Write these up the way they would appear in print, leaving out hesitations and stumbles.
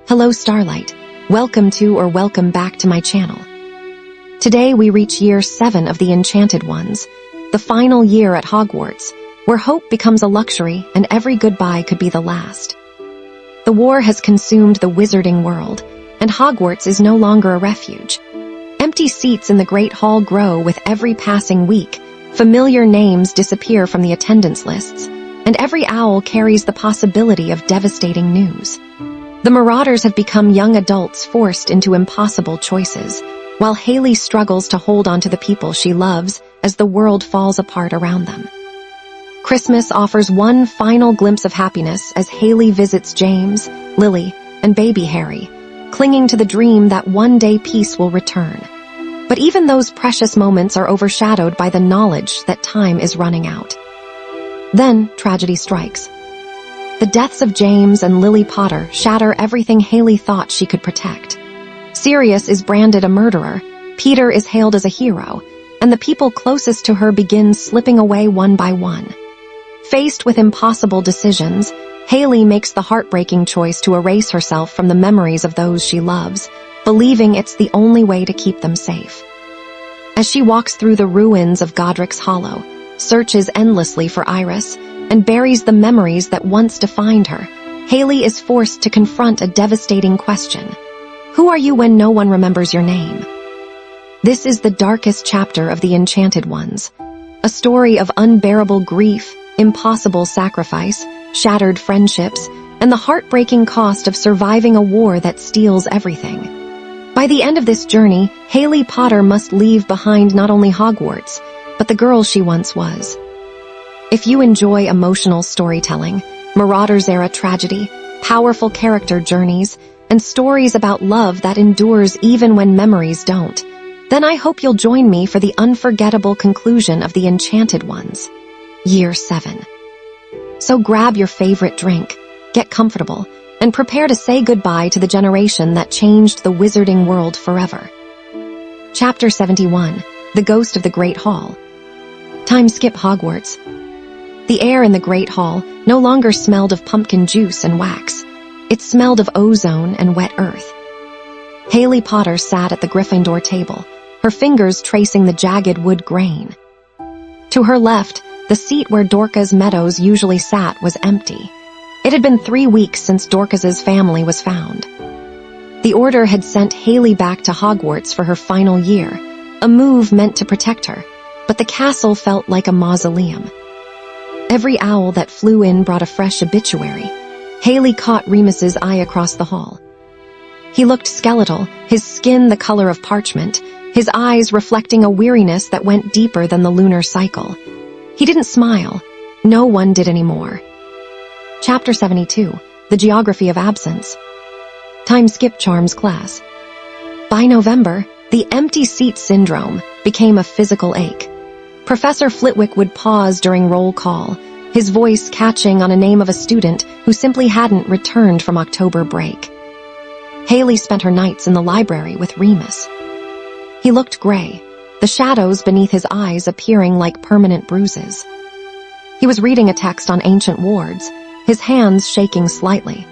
Hello Starlight, welcome back to my channel. Today we reach year 7 of the Enchanted Ones, the final year at Hogwarts, where hope becomes a luxury and every goodbye could be the last. The war has consumed the wizarding world, and Hogwarts is no longer a refuge. Empty seats in the Great Hall grow with every passing week, familiar names disappear from the attendance lists, and every owl carries the possibility of devastating news. The Marauders have become young adults forced into impossible choices, while Hayley struggles to hold on to the people she loves as the world falls apart around them. Christmas offers one final glimpse of happiness as Hayley visits James, Lily, and baby Harry, clinging to the dream that one day peace will return. But even those precious moments are overshadowed by the knowledge that time is running out. Then, tragedy strikes. The deaths of James and Lily Potter shatter everything Hayley thought she could protect. Sirius is branded a murderer, Peter is hailed as a hero, and the people closest to her begin slipping away one by one. Faced with impossible decisions, Hayley makes the heartbreaking choice to erase herself from the memories of those she loves, believing it's the only way to keep them safe. As she walks through the ruins of Godric's Hollow, searches endlessly for Iris, and buries the memories that once defined her, Hayley is forced to confront a devastating question. Who are you when no one remembers your name? This is the darkest chapter of the Enchanted Ones, a story of unbearable grief, impossible sacrifice, shattered friendships, and the heartbreaking cost of surviving a war that steals everything. By the end of this journey, Hayley Potter must leave behind not only Hogwarts, but the girl she once was. If you enjoy emotional storytelling, Marauders-era tragedy, powerful character journeys, and stories about love that endures even when memories don't, then I hope you'll join me for the unforgettable conclusion of the Enchanted Ones, Year 7. So grab your favorite drink, get comfortable, and prepare to say goodbye to the generation that changed the wizarding world forever. Chapter 71, The Ghost of the Great Hall. Time skip Hogwarts. The air in the Great Hall no longer smelled of pumpkin juice and wax. It smelled of ozone and wet earth. Hayley Potter sat at the Gryffindor table, her fingers tracing the jagged wood grain. To her left, the seat where Dorcas Meadows usually sat was empty. It had been 3 weeks since Dorcas's family was found. The Order had sent Hayley back to Hogwarts for her final year, a move meant to protect her, but the castle felt like a mausoleum. Every owl that flew in brought a fresh obituary. Hayley caught Remus's eye across the hall. He looked skeletal, his skin the color of parchment, his eyes reflecting a weariness that went deeper than the lunar cycle. He didn't smile. No one did anymore. Chapter 72, The Geography of Absence. Time skip Charms class. By November, the empty seat syndrome became a physical ache. Professor Flitwick would pause during roll call, his voice catching on a name of a student who simply hadn't returned from October break. Hayley spent her nights in the library with Remus. He looked gray, the shadows beneath his eyes appearing like permanent bruises. He was reading a text on ancient wards, his hands shaking slightly.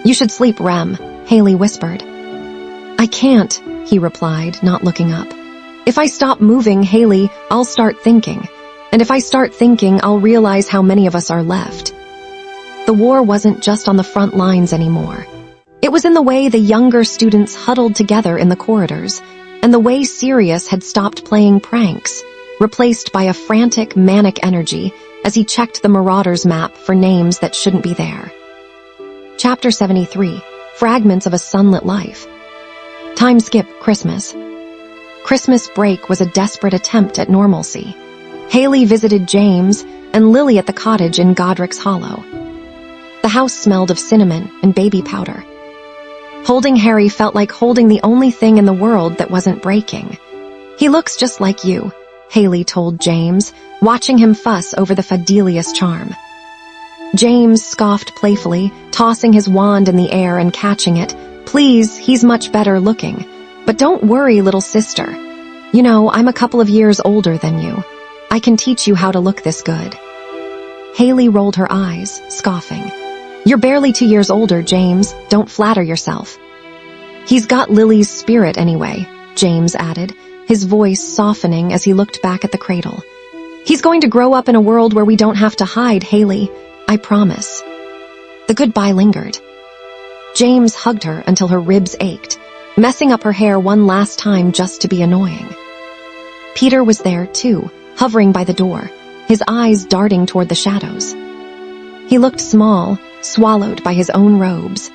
"You should sleep, Rem," Hayley whispered. "I can't," he replied, not looking up. "If I stop moving, Hayley, I'll start thinking. And if I start thinking, I'll realize how many of us are left." The war wasn't just on the front lines anymore. It was in the way the younger students huddled together in the corridors, and the way Sirius had stopped playing pranks, replaced by a frantic, manic energy as he checked the Marauders map for names that shouldn't be there. Chapter 73, Fragments of a Sunlit Life. Time skip Christmas. Christmas break was a desperate attempt at normalcy. Hayley visited James and Lily at the cottage in Godric's Hollow. The house smelled of cinnamon and baby powder. Holding Harry felt like holding the only thing in the world that wasn't breaking. "He looks just like you," Hayley told James, watching him fuss over the Fidelius charm. James scoffed playfully, tossing his wand in the air and catching it. "Please, he's much better looking. But don't worry, little sister. You know, I'm a couple of years older than you. I can teach you how to look this good." Hayley rolled her eyes, scoffing. You're barely 2 years older, James. Don't flatter yourself. He's got Lily's spirit anyway, James added, his voice softening as he looked back at the cradle. He's going to grow up in a world where we don't have to hide, Hayley. I promise. The goodbye lingered. James hugged her until her ribs ached, messing up her hair one last time just to be annoying. Peter was there, too, hovering by the door, his eyes darting toward the shadows. He looked small, swallowed by his own robes.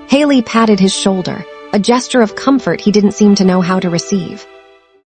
Hayley patted his shoulder, a gesture of comfort he didn't seem to know how to receive.